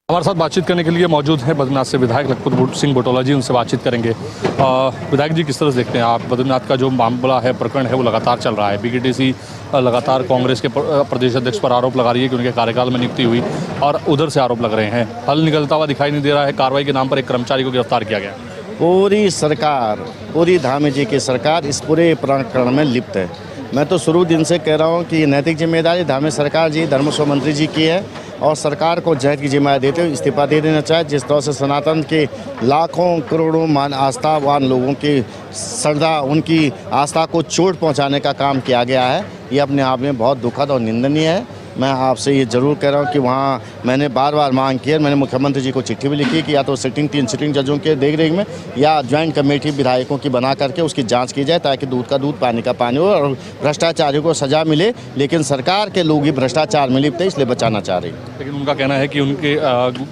हमारे साथ बातचीत करने के लिए मौजूद हैं बद्रीनाथ से विधायक लखपत सिंह बुटोला जी, उनसे बातचीत करेंगे। विधायक जी, किस तरह से देखते हैं आप बद्रीनाथ का जो मामला है, प्रकरण है, वो लगातार चल रहा है। बीकेटीसी लगातार कांग्रेस के प्रदेश अध्यक्ष पर आरोप लगा रही है कि उनके कार्यकाल में नियुक्ति हुई, और उधर से आरोप लग रहे हैं। हल निकलता हुआ दिखाई नहीं दे रहा है। कार्रवाई के नाम पर एक कर्मचारी को गिरफ्तार किया गया। पूरी सरकार, पूरी धामी जी की सरकार इस पूरे प्रकरण में लिप्त है। मैं तो शुरू दिन से कह रहा हूँ कि नैतिक जिम्मेदारी धामी सरकार जी, धर्मस्व मंत्री जी की है, और सरकार को जहर की जिम्मेदारी देते हुए इस्तीफा दे देना चाहिए। जिस तरह से सनातन के लाखों करोड़ों आस्थावान लोगों की श्रद्धा, उनकी आस्था को चोट पहुंचाने का काम किया गया है, ये अपने आप में बहुत दुखद और निंदनीय है। मैं आपसे ये ज़रूर कह रहा हूँ कि वहाँ मैंने बार बार मांग की है, मैंने मुख्यमंत्री जी को चिट्ठी भी लिखी कि या तो तीन सिटिंग जजों के देख रेख में या ज्वाइंट कमेटी विधायकों की बना करके उसकी जांच की जाए, ताकि दूध का दूध पानी का पानी हो और भ्रष्टाचारियों को सजा मिले। लेकिन सरकार के लोग ही भ्रष्टाचार में लिप्त है, इसलिए बचाना चाह रहे हैं। लेकिन उनका कहना है कि उनके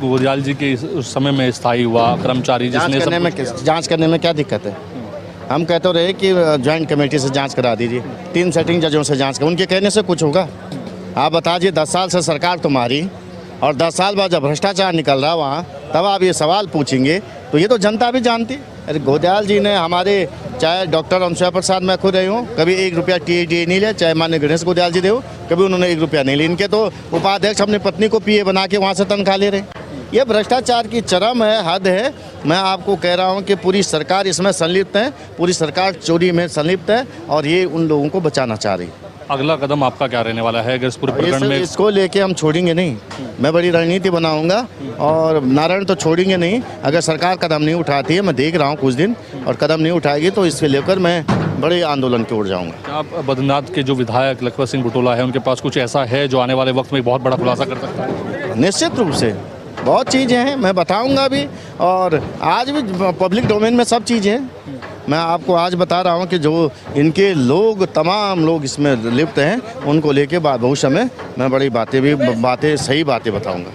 गोदियाल जी के उस समय में स्थायी हुआ कर्मचारी जांच करने में क्या दिक्कत है? हम कहते रहे कि ज्वाइंट कमेटी से जाँच करा दीजिए, 3 सिटिंग जजों से जाँच कर, उनके कहने से कुछ होगा? आप बताइए, 10 साल से सरकार तुम्हारी, और 10 साल बाद जब भ्रष्टाचार निकल रहा वहाँ, तब आप ये सवाल पूछेंगे, तो ये तो जनता भी जानती। अरे गोदयाल जी ने हमारे, चाहे डॉक्टर अनुसुया प्रसाद मैं खुद रही हूँ, कभी 1 रुपया टीए नहीं लिया, चाहे माननीय गणेश गोदयाल जी दे, कभी उन्होंने 1 रुपया नहीं लिया। इनके तो उपाध्यक्ष अपनी पत्नी को पीए बना के वहाँ से तनख्वाह ले रहे। ये भ्रष्टाचार की चरम है, हद है। मैं आपको कह रहा हूँ कि पूरी सरकार इसमें संलिप्त है, पूरी सरकार चोरी में संलिप्त है, और ये उन लोगों को बचाना चाह रही है। अगला कदम आपका क्या रहने वाला है अगर इस पूरे प्रकरण में? इसको लेके हम छोड़ेंगे नहीं, मैं बड़ी रणनीति बनाऊंगा, और नारायण तो छोड़ेंगे नहीं। अगर सरकार कदम नहीं उठाती है, मैं देख रहा हूँ कुछ दिन, और कदम नहीं उठाएगी तो इसके लेकर मैं बड़े आंदोलन की ओर जाऊंगा। आप बद्रीनाथ के जो विधायक लखपत सिंह बुटोला है, उनके पास कुछ ऐसा है जो आने वाले वक्त में बहुत बड़ा खुलासा कर सकता है? निश्चित रूप से बहुत चीज़ें हैं, मैं बताऊंगा भी, और आज भी पब्लिक डोमेन में सब चीज़ें हैं। मैं आपको आज बता रहा हूं कि जो इनके लोग, तमाम लोग इसमें लिप्त हैं, उनको लेके भविष्य में मैं बड़ी सही बातें बताऊंगा।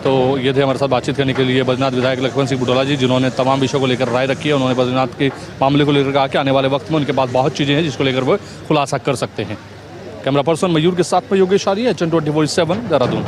तो ये थे हमारे साथ बातचीत करने के लिए बद्रीनाथ विधायक लखपत सिंह बुटोला जी, जिन्होंने तमाम विषयों को लेकर राय रखी है। उन्होंने बद्रीनाथ के मामले को लेकर कहा कि आने वाले वक्त में उनके पास बहुत चीज़ें हैं जिसको लेकर वो खुलासा कर सकते हैं। कैमरा पर्सन मयूर के साथ में योगेश आर्य, HN24/7 देहरादून।